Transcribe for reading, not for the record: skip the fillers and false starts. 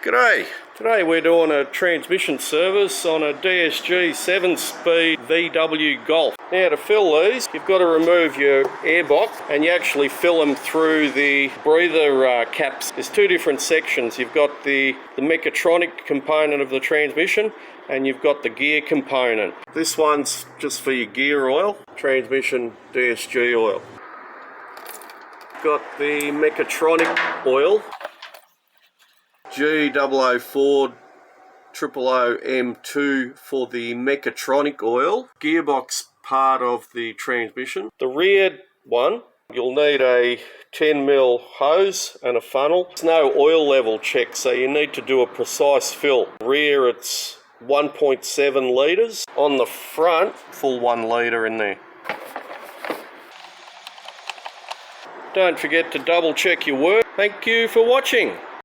G'day. Today we're doing a transmission service on a DSG 7-speed VW Golf. Now to fill these, you've got to remove your airbox and you actually fill them through the breather caps. There's two different sections. You've got the Mechatronic component of the transmission and you've got the gear component. This one's just for your gear oil, transmission DSG oil. Got the Mechatronic oil. G004 000M2 for the Mechatronic oil. Gearbox part of the transmission. The rear one, you'll need a 10mm hose and a funnel. There's no oil level check, so you need to do a precise fill. Rear, it's 1.7 litres. On the front, full 1 litre in there. Don't forget to double check your work. Thank you for watching.